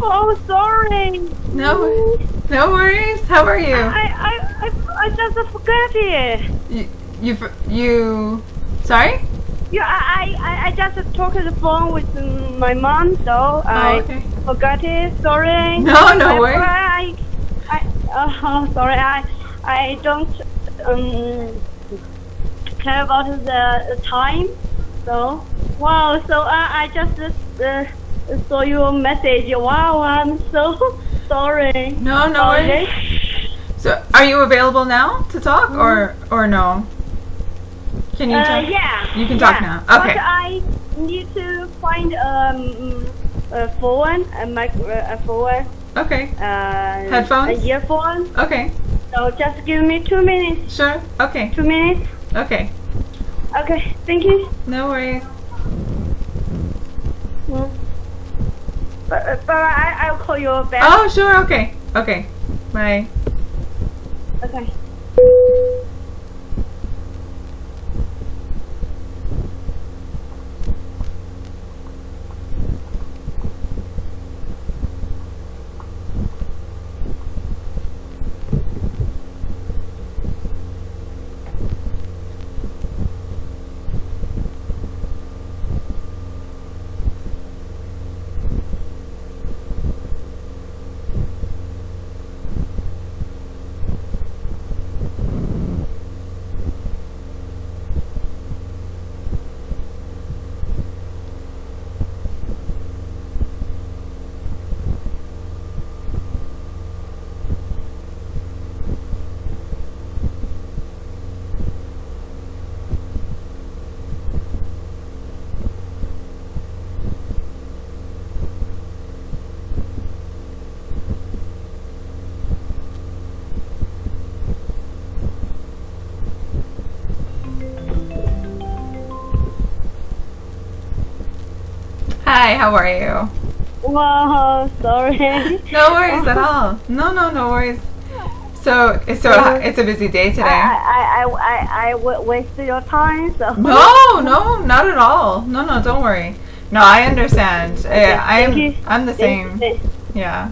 Oh, sorry. No, no worries. How are you? I just forgot it. You. Sorry? Yeah, I just talked on the phone with my mom, so I okay. forgot it. Sorry. No worries. Sorry. I don't care about the time. So wow. So I just saw your message. Wow. I'm so sorry. No worries. So, are you available now to talk, or no? Can you talk? Yeah. You can talk now. Okay. But I need to find a phone, a phone. Okay. Headphones? A earphone. Okay. So just give me 2 minutes. Sure. Okay. 2 minutes. Okay. Okay. Thank you. No worries. But I'll call you back. Oh, sure. Okay. Okay. Bye. Okay. Hi. How are you? Wow. Sorry. No worries at all. No worries. So it's a busy day today. I wasted your time. So. No, not at all. No, don't worry. No, I understand. Okay, thank you. I'm the same. Yeah.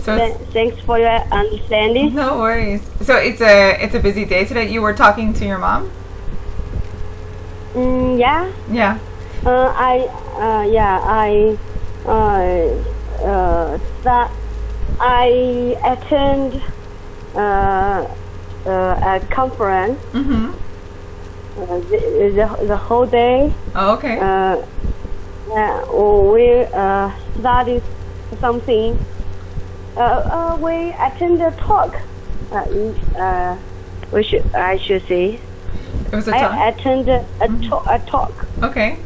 So Thanks for your understanding. no worries. So it's a busy day today. You were talking to your mom? Yeah. Yeah. That I attend a conference. Mhm. The whole day. Oh, okay. We studied something. We attend a talk. I should say. It was a talk. I attended a talk. Okay.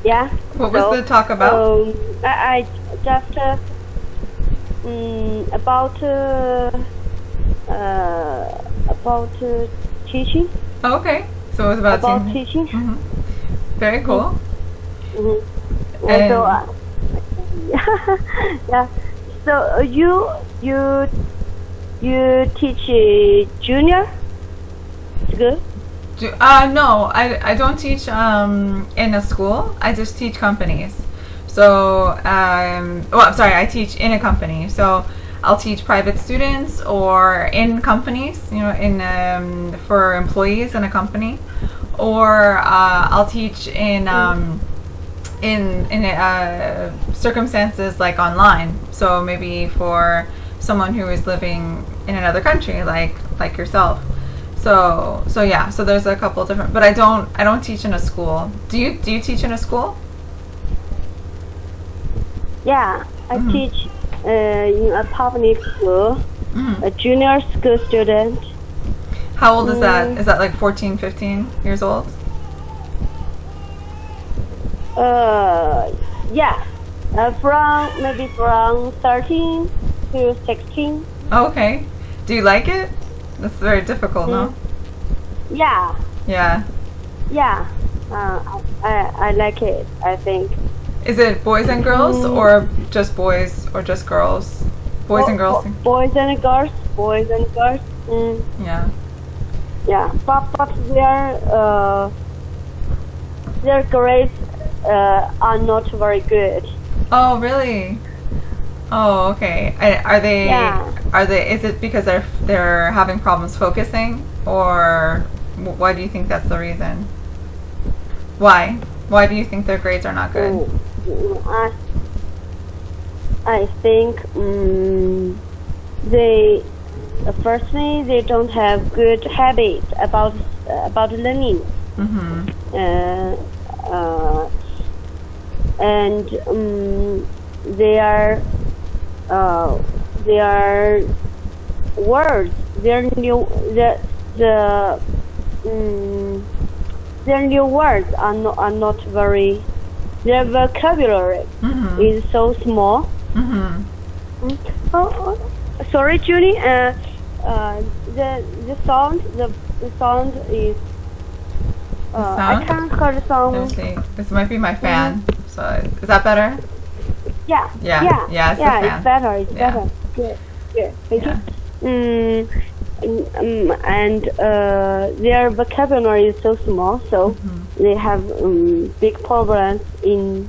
Yeah. What was the talk about? I just about teaching. Oh, okay. So it was about teaching. Mhm. Very cool. Mm-hmm. And So yeah. So you teach junior school? No, I don't teach in a school. I just teach companies. So, I'm sorry, I teach in a company. So, I'll teach private students or in companies, in for employees in a company, or I'll teach in circumstances like online. So maybe for someone who is living in another country, like yourself. So yeah. So there's a couple different, but I don't teach in a school. Do you teach in a school? Yeah, I teach in a public school, a junior school student. How old is that? Is that like 14, 15 years old? Yeah, from 13 to 16. Oh, okay. Do you like it? That's very difficult, no? Yeah. Yeah. Yeah. I like it, I think. Is it boys and girls, or just boys, or just girls? Boys and girls? Boys and girls. Boys and girls. Yeah. Yeah, but their grades are not very good. Oh, really? Oh, okay. Are they? Yeah. Are they? Is it because they're having problems focusing, or why do you think that's the reason? Why? Why do you think their grades are not good? I think they firstly they don't have good habits about learning. Mm-hmm. And they are words. Their new their new words are not very. Their vocabulary Mm-hmm. is so small. Mm-hmm. Sorry, Julie. The sound is. I sound? can't hear the Let sound. me see. This might be my fan. So is that better? Yeah. Yeah. Yeah. Yeah, it's the yeah. fan. It's better. It's Yeah. better. Good. Good. Thank Yeah. you. And their vocabulary is so small, so Mm-hmm. they have big problems in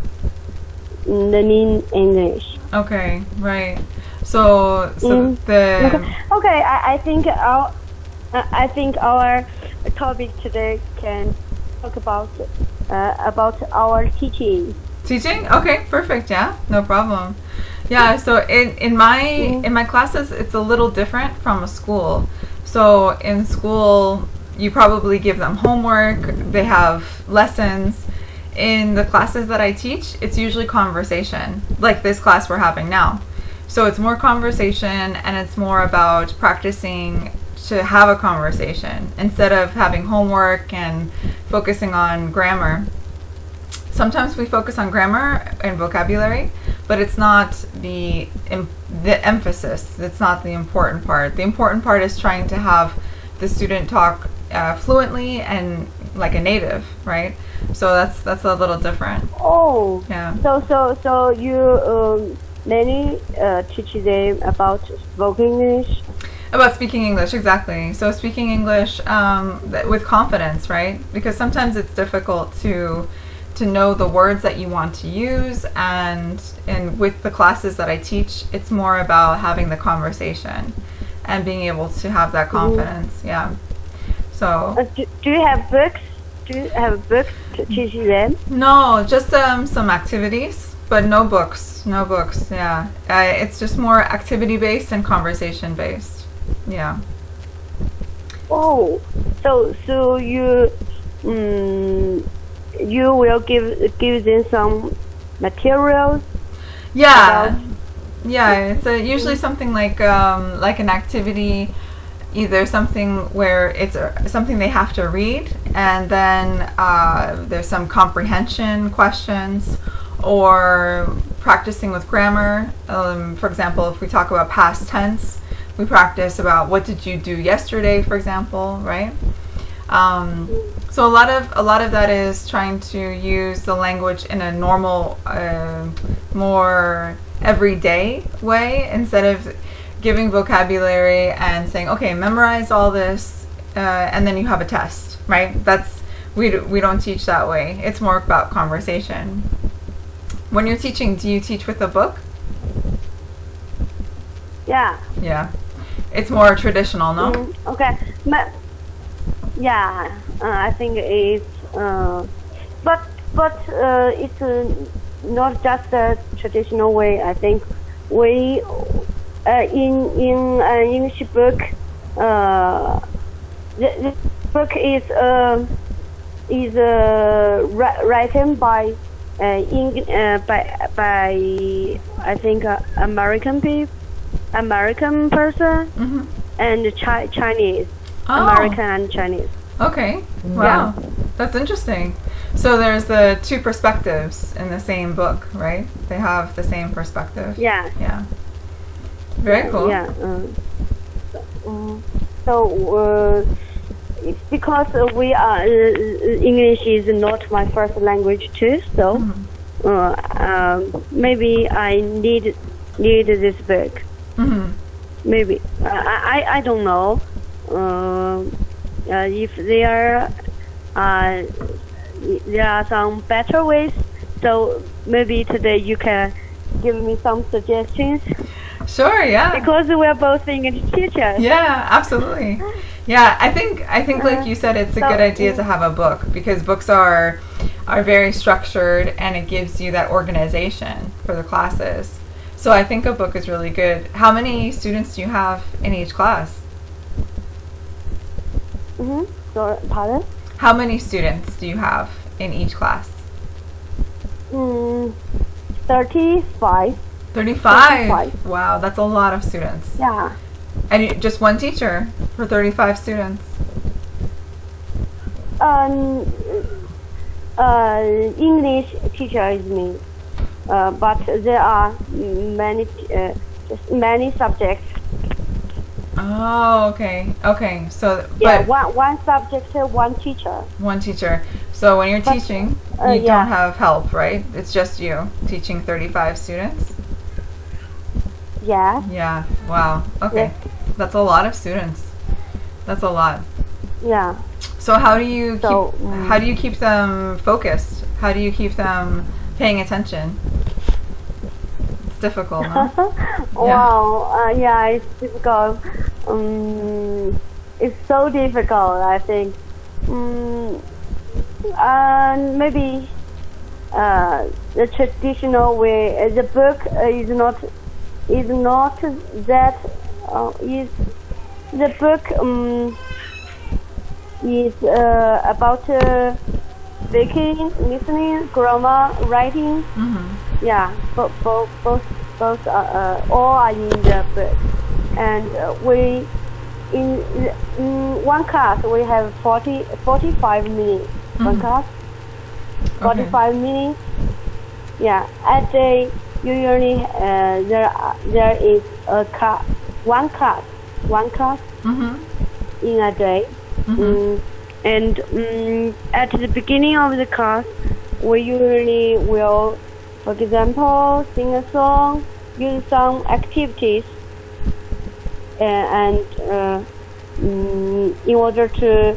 learning English. Okay. Right. So the. Okay. I think our topic today can talk about our teaching. Teaching? Okay, perfect. Yeah, no problem. Yeah, so in my classes, it's a little different from a school. So in school, you probably give them homework. They have lessons. In the classes that I teach, it's usually conversation, like this class we're having now. So it's more conversation, and it's more about practicing to have a conversation instead of having homework and focusing on grammar. Sometimes we focus on grammar and vocabulary, but it's not the emphasis. It's not the important part. The important part is trying to have the student talk fluently and like a native, right? So that's a little different. Oh. Yeah. So you mainly teach them about spoken English. About speaking English, exactly. So speaking English with confidence, right? Because sometimes it's difficult to know the words that you want to use, and with the classes that I teach, it's more about having the conversation and being able to have that confidence. Yeah. So Do you have books? Do you have books to teach them? no, just some activities, but no books. No books. Yeah. It's just more activity based and conversation based. Yeah. Oh, so you you will give them some materials. Yeah. Yeah, it's usually something like an activity, either something where it's something they have to read, and then there's some comprehension questions, or practicing with grammar. For example, if we talk about past tense, we practice about what did you do yesterday, for example, right? So a lot of that is trying to use the language in a normal, more everyday way, instead of giving vocabulary and saying, okay, memorize all this, and then you have a test, right? We don't teach that way. It's more about conversation. When you're teaching, do you teach with a book? Yeah. Yeah. It's more traditional, no? Okay. Yeah, I think it's but it's not just a traditional way. I think we in an English book, the book is written by by I think American person and Chinese. Oh. American and Chinese. Okay. Wow. That's interesting. So there's the two perspectives in the same book, right? They have the same perspective. Yeah. Yeah. Very cool. Yeah. So it's because we are English is not my first language too. So maybe I need this book. Maybe I don't know. If there are some better ways, so maybe today you can give me some suggestions? Sure, yeah. Because we're both English teachers. Yeah, absolutely. Yeah, I think like you said, it's a So, good idea to have a book because books are very structured and it gives you that organization for the classes. So I think a book is really good. How many students do you have in each class? Sorry, pardon? How many students do you have in each class? 35. 35. Wow, that's a lot of students. Yeah. And just one teacher for 35 students. English teacher is me, but there are many subjects. Oh, okay. Okay. So, Yeah, but one subject, one teacher. one teacher. So when you're But, teaching, you yeah. don't have help, right? It's just you teaching 35 students? Yes. Yeah. Wow. Okay. Yes. That's a lot of students. That's a lot. Yeah. So how do you So, keep them focused? How do you keep them paying attention? It's difficult, huh? Wow. Yeah, it's difficult. It's so difficult, I think. Maybe the traditional way. The book is not that. Is the book is about speaking, listening, grammar, writing. Yeah, both all are in the book, and we in one class we have 45 minutes. One class, 45 minutes. Yeah, at day usually there is one class in a day. And at the beginning of the class, we usually will, for example, sing a song, use some activities, and in order to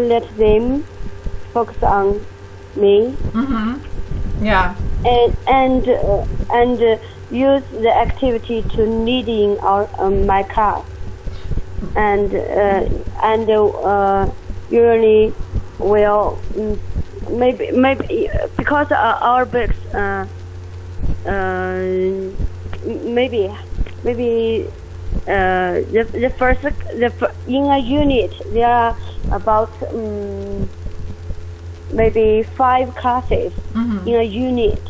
let them focus on me. Yeah. And use the activity to leading my class, and usually will maybe because our books maybe the first in a unit there are about maybe 5 classes in a unit.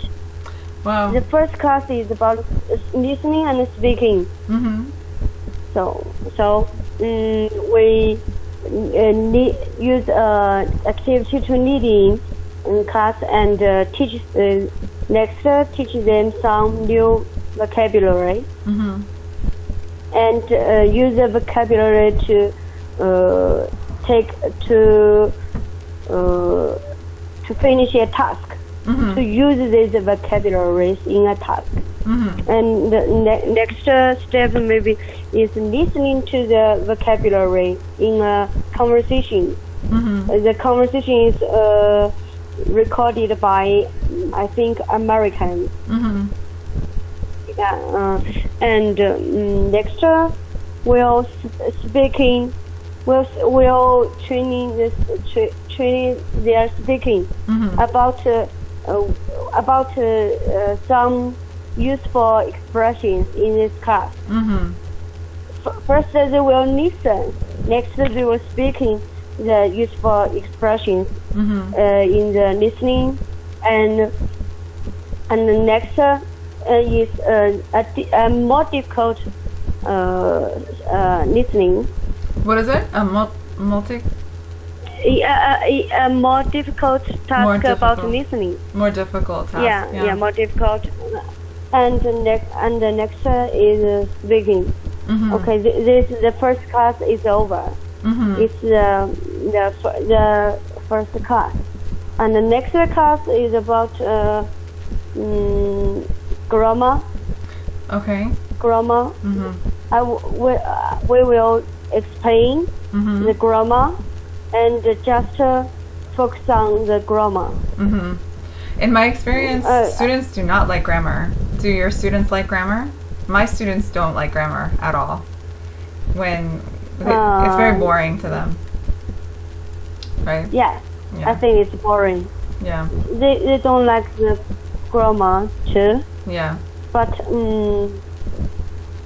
Wow. The first class is about listening and speaking. So we use activity to leading in class and teach them some new vocabulary. And use the vocabulary to finish a task. To use these vocabularies in a task. And the next step maybe is listening to the vocabulary in a conversation. The conversation is recorded by, I think, Americans. Yeah, and next we'll training their speaking about some useful expressions in this class. First they will listen, next they will speaking the useful expressions in the listening, and the next is a more difficult listening. What is it? A multi? A more difficult task about listening. More difficult task. Yeah, more difficult. And the next is speaking. Okay, the first class is over. It's the first class, and the next class is about grammar. Okay. Grammar. We will explain the grammar and just focus on the grammar. Hmm. In my experience, students do not like grammar. Do your students like grammar? My students don't like grammar at all. It's very boring to them, right? Yes, Yeah. I think it's boring. Yeah. They don't like the grammar too, Yeah. but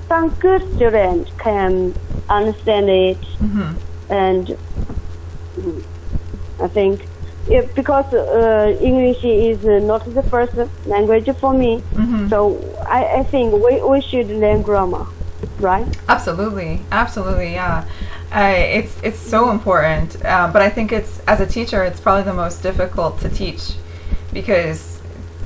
some good students can understand it, Hmm. and I think because English is not the first language for me, Hmm. so I think we should learn grammar, right? Absolutely, absolutely, yeah. It's so important, but I think it's, as a teacher, it's probably the most difficult to teach because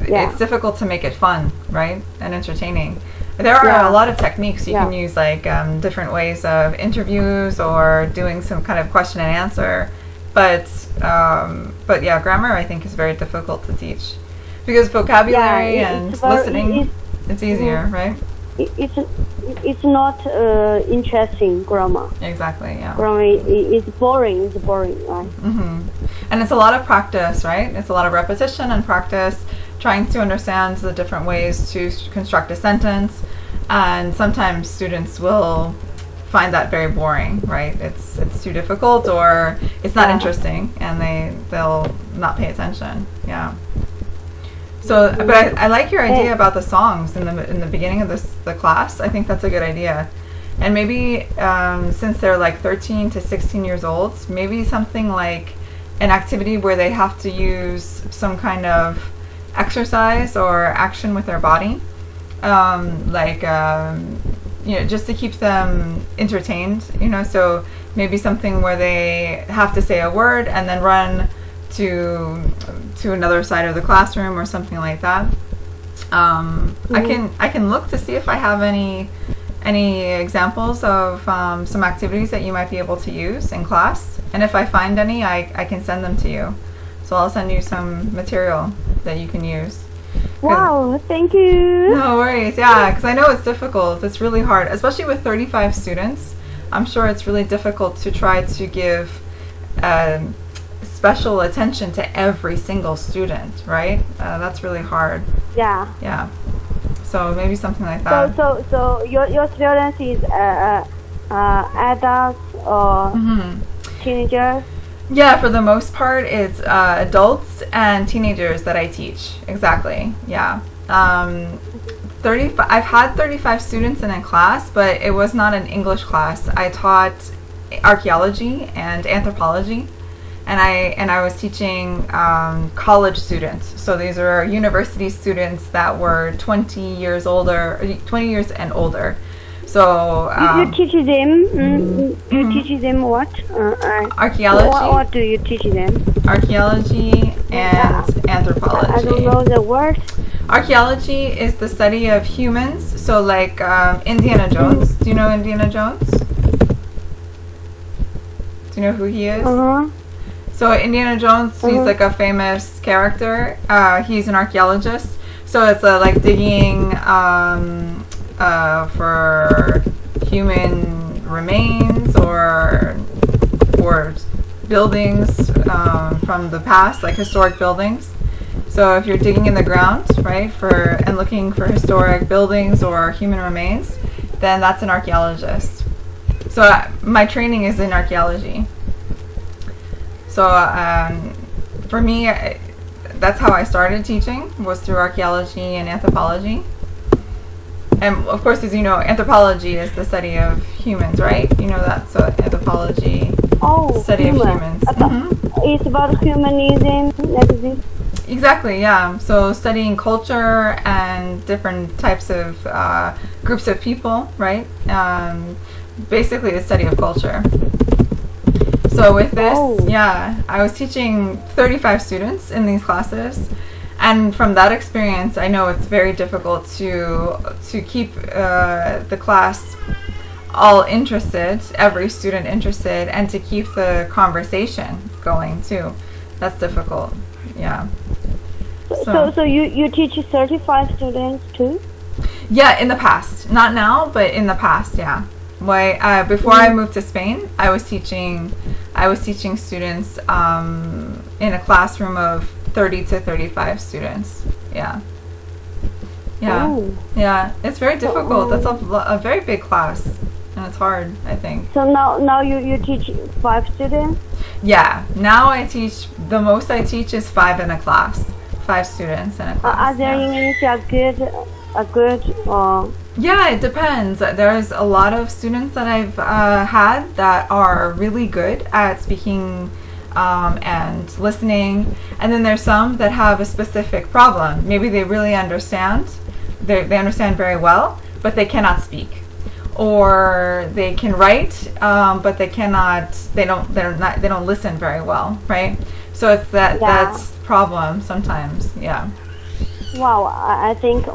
Yeah. it's difficult to make it fun, right, and entertaining. There are Yeah. a lot of techniques you can Yeah. use, like different ways of interviews or doing some kind of question and answer, but yeah, grammar I think is very difficult to teach because vocabulary Yeah, and it's very- listening, it's easier, right? It's not interesting grammar. Exactly, yeah. Grammar is boring. It's boring, right? Hmm. And it's a lot of practice, right? It's a lot of repetition and practice, trying to understand the different ways to construct a sentence. And sometimes students will find that very boring, right? It's too difficult or it's not Yeah. interesting, and they'll not pay attention. Yeah. So, but I like your idea about the songs in the beginning of the class. I think that's a good idea. And maybe since they're like 13 to 16 years old, maybe something like an activity where they have to use some kind of exercise or action with their body, just to keep them entertained. So maybe something where they have to say a word and then run to another side of the classroom or something like that. I can look to see if I have any examples of some activities that you might be able to use in class, and if I find any, I can send them to you. So I'll send you some material that you can use. Wow, thank you. No worries. Yeah, because I know it's difficult. It's really hard, especially with 35 students. I'm sure it's really difficult to try to give special attention to every single student, right? That's really hard. Yeah. Yeah. So maybe something like that. So your students is adults or teenagers? Yeah, for the most part, it's adults and teenagers that I teach. Exactly. Yeah. 35. I've had 35 students in a class, but it was not an English class. I taught archaeology and anthropology, and I was teaching college students. So these are university students that were 20 years and older. So you teach them. You teach them what? Archaeology. What do you teach them? Archaeology and anthropology. I don't know the word. Archaeology is the study of humans. So like Indiana Jones. Do you know Indiana Jones? Do you know who he is? So Indiana Jones, he's like a famous character. He's an archaeologist. So it's like digging for human remains or buildings from the past, like historic buildings. So if you're digging in the ground, right, and looking for historic buildings or human remains, then that's an archaeologist. So my training is in archaeology. So for me, that's how I started teaching, was through archaeology and anthropology. And of course, as you know, anthropology is the study of humans, right? You know that, so anthropology, study of humans. It's about humanism, like this. Exactly, yeah. So studying culture and different types of groups of people, right? Basically the study of culture. So with this, I was teaching 35 students in these classes. And from that experience, I know it's very difficult to keep the class all interested, every student interested, and to keep the conversation going too. That's difficult, yeah. So you teach 35 students too? Yeah, in the past. Not now, but in the past, yeah. Before I moved to Spain, I was teaching students in a classroom of 30 to 35 students. Yeah. Yeah. Oh. Yeah. It's very difficult. That's a very big class. And it's hard, I think. So now you teach 5 students? Yeah. Now I teach, the most I teach is 5 in a class. 5 students in a class. Are their yeah. English are good or? Yeah, it depends. There's a lot of students that I've had that are really good at speaking and listening, and then there's some that have a specific problem. Maybe they really understand, they understand very well, but they cannot speak, or they can write, but they don't listen very well, right? So it's that's problem sometimes. Yeah. Wow, I think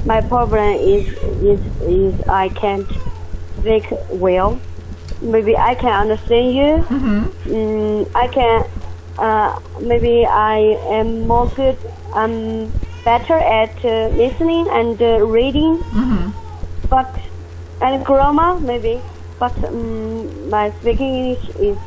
my problem is I can't speak well. Maybe I can understand you. I can. Maybe I am more good. I'm better at listening and reading. But and grammar maybe. But my speaking English is.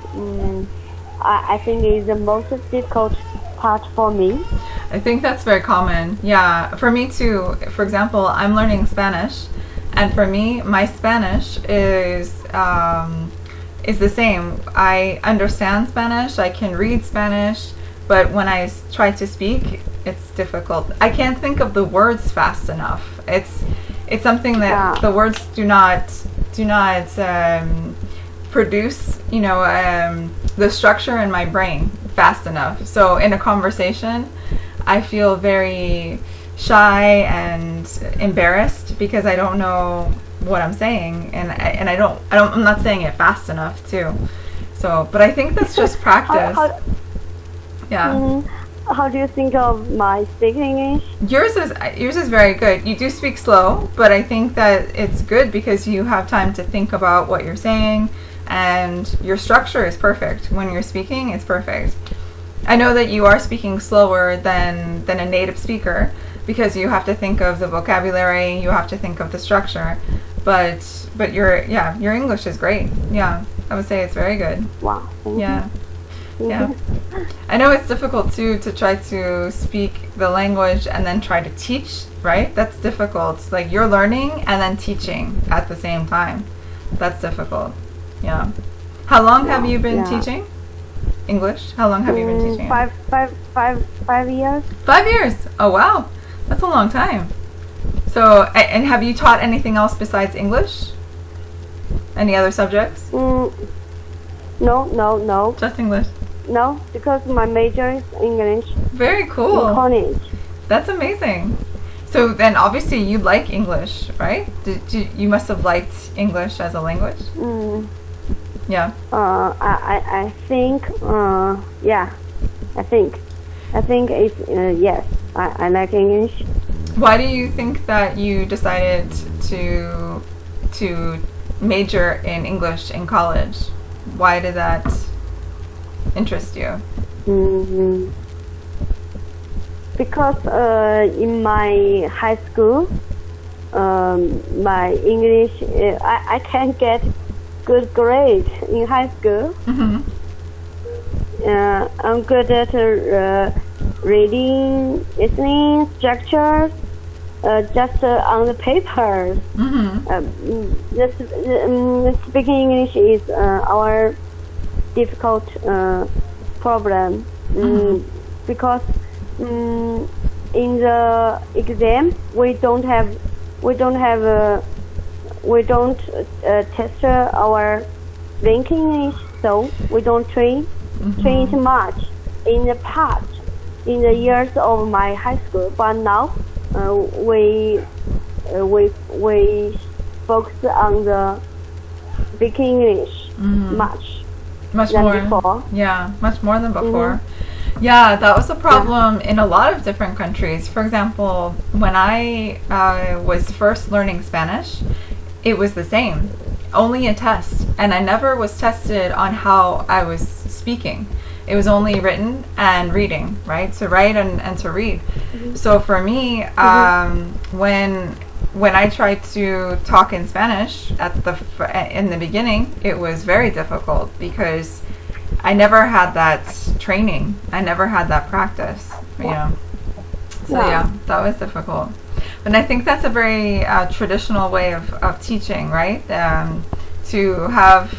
I think is the most difficult part for me. I think that's very common. Yeah, for me too. For example, I'm learning Spanish, and for me, my Spanish is the same. I understand Spanish, I can read Spanish, but when I try to speak, it's difficult. I can't think of the words fast enough. It's something that the words do not produce, the structure in my brain fast enough. So in a conversation, I feel very shy and embarrassed because I don't know what I'm saying, and I'm not saying it fast enough too. So, but I think that's just practice. Yeah. How do you think of my speaking English? Yours is very good. You do speak slow, but I think that it's good because you have time to think about what you're saying, and your structure is perfect. When you're speaking, it's perfect. I know that you are speaking slower than a native speaker because you have to think of the vocabulary, you have to think of the structure, but your English is great. Yeah, I would say it's very good. Wow. Yeah. Yeah. I know it's difficult too to try to speak the language and then try to teach, right? That's difficult. Like you're learning and then teaching at the same time. That's difficult. Yeah. How long have you been teaching English? How long have you been teaching? 5 years. 5 years. Oh wow, that's a long time. So, and have you taught anything else besides English? Any other subjects? No. Just English. No, because my major is English. Very cool. In college. That's amazing. So then, obviously, you like English, right? You must have liked English as a language? Yeah. I think, yeah. I think it's, yes. I like English. Why do you think that you decided to major in English in college? Why did that interest you? Because in my high school, my English, I can't get good grade in high school. I'm good at reading, listening, structures, just on the papers. Speaking English is our difficult problem because in the exam we don't test our thinking English, so we don't train it much in the past, in the years of my high school. But now we focus on the speaking English much than more before. Yeah, much more than before. Yeah, that was a problem in a lot of different countries. For example, when I was first learning Spanish, it was the same, only a test, and I never was tested on how I was speaking. It was only written and reading, right? To write and to read. So for me, when I tried to talk in Spanish in the beginning, it was very difficult because I never had that training. I never had that practice. You know. So yeah, that was difficult. But I think that's a very traditional way of teaching, right? To have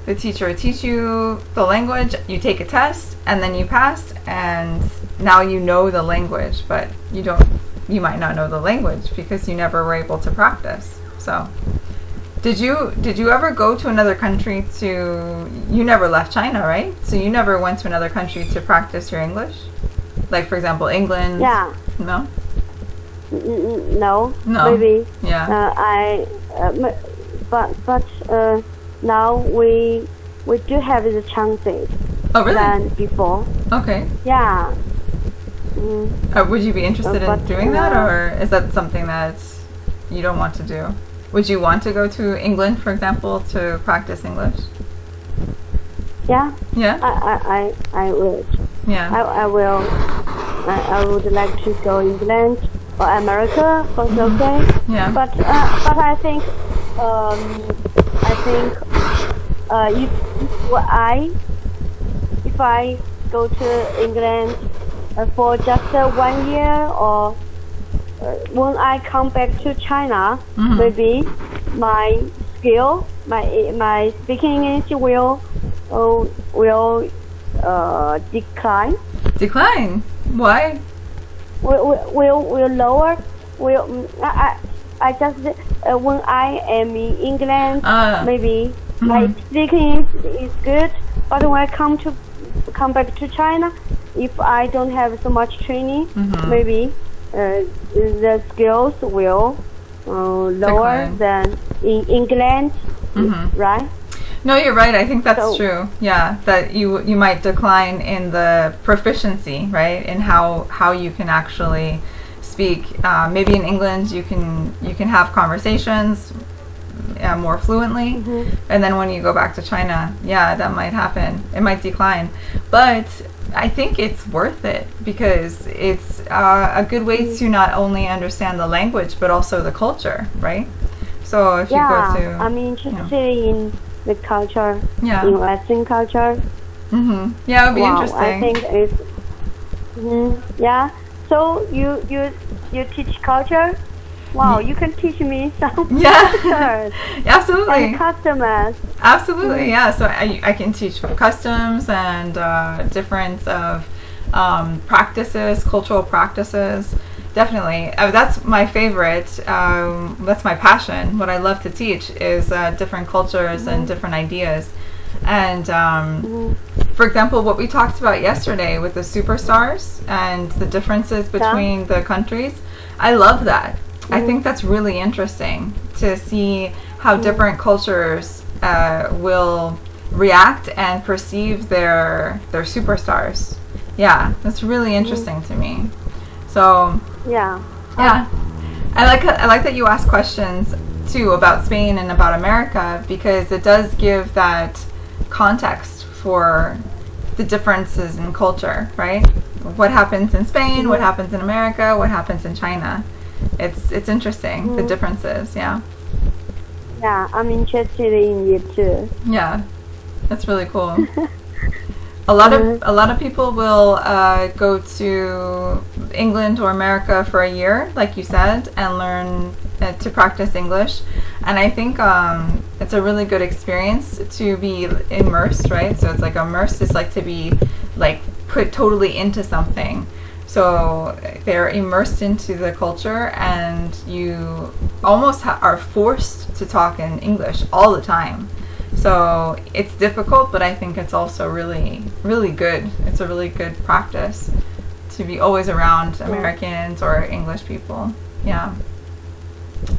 the teacher teach you the language, you take a test, and then you pass, and now you know the language, but you might not know the language because you never were able to practice. So did you ever go to another country you never left China, right? So you never went to another country to practice your English? Like, for example, England? Yeah. No? No. Maybe. Yeah. But now we do have the chances Oh, really? than before. Okay. Yeah. Would you be interested in doing that, or is that something that you don't want to do? Would you want to go to England, for example, to practice English? Yeah. Yeah? I would. Yeah. I will. I would like to go England or America. Both okay. Yeah. But I think if I go to England for just 1 year, or when I come back to China, maybe my skill, my speaking English will decline. Decline? Why? Will lower. I just when I am in England, maybe my speaking is good, but when I come back to China, if I don't have so much training, maybe the skills will lower Decline. than in England, right? No, you're right. I think that's true. Yeah, that you might decline in the proficiency, right? In how you can actually speak. Maybe in England you can have conversations more fluently, and then when you go back to China, yeah, that might happen. It might decline, but I think it's worth it because it's a good way to not only understand the language but also the culture, right? So if you go to, I'm interested in the culture, yeah, in Western culture. Yeah, it would be interesting. I think it's yeah. So you teach culture. Wow, you can teach me some cultures absolutely, and customers. Absolutely, yeah. So I can teach customs and different of practices, cultural practices. Definitely, that's my favorite. That's my passion. What I love to teach is different cultures and different ideas. And for example, what we talked about yesterday with the superstars and the differences between the countries, I love that. I think that's really interesting to see how different cultures will react and perceive their superstars. Yeah, that's really interesting to me. So yeah, I like that you ask questions too about Spain and about America, because it does give that context for the differences in culture, right? What happens in Spain, what happens in America, what happens in China. It's interesting, the differences. Yeah, I'm interested in you too. Yeah, that's really cool. A lot of people will go to England or America for a year, like you said, and learn to practice English. And I think it's a really good experience to be immersed, right? So it's like immersed is like to be like put totally into something. So they're immersed into the culture, and you almost are forced to talk in English all the time. So it's difficult, but I think it's also really, really good. It's a really good practice to be always around Americans or English people. Yeah.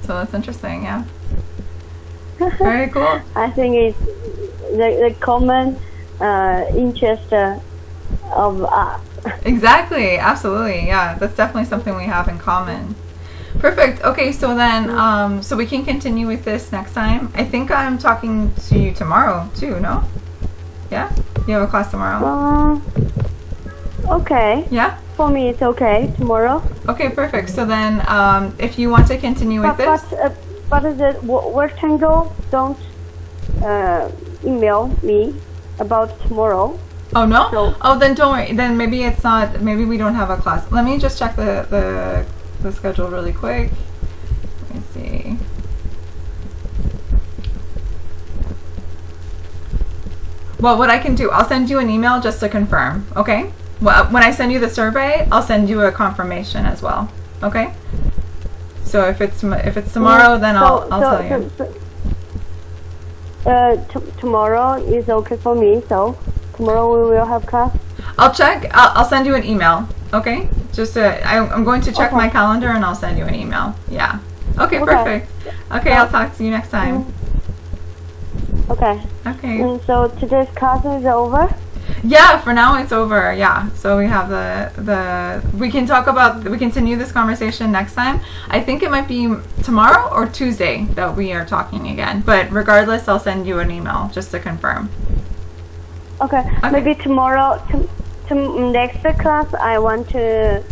So that's interesting, yeah. Very cool. I think it's the common interest of us. Exactly, absolutely, yeah. That's definitely something we have in common. Perfect. Okay, so then, so we can continue with this next time. I think I'm talking to you tomorrow too, no? Yeah? You have a class tomorrow? Okay. Yeah? For me, it's okay tomorrow. Okay, perfect. So then, if you want to continue with this... But the rectangle, don't email me about tomorrow. Oh no? So- Oh, then don't worry. Then maybe it's not. Maybe we don't have a class. Let me just check the schedule really quick. Let me see. Well, what I can do, I'll send you an email just to confirm. Okay. Well, when I send you the survey, I'll send you a confirmation as well. Okay. So if it's tomorrow, then I'll tell you. Tomorrow is okay for me. So tomorrow we will have class. I'll check. I'll send you an email. Okay. Just I'm going to check Okay. my calendar and I'll send you an email. Yeah. Okay. Okay. Perfect. Okay. I'll talk to you next time. Okay. Okay. So today's class is over. Yeah. For now, it's over. Yeah. So we have we can continue this conversation next time. I think it might be tomorrow or Tuesday that we are talking again. But regardless, I'll send you an email just to confirm. Okay. Okay. Maybe tomorrow. To next class, I want to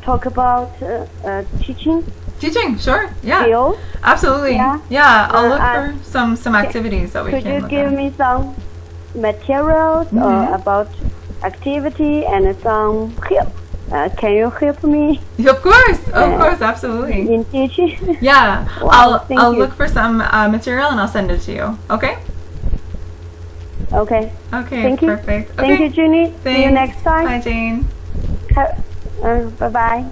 talk about teaching Teaching, sure. Yeah. skills. Absolutely. Yeah. Yeah. I'll look and for some activities that we Could can you look give at. me some materials about activity and some help? Can you help me Of course, absolutely. in teaching? Yeah, Wow, thank I'll you. look for some material and I'll send it to you. Okay. Okay. Okay. Thank you. Perfect. Thank Okay. you, Junie. See you Thanks. next time. Bye, Jane. Bye bye.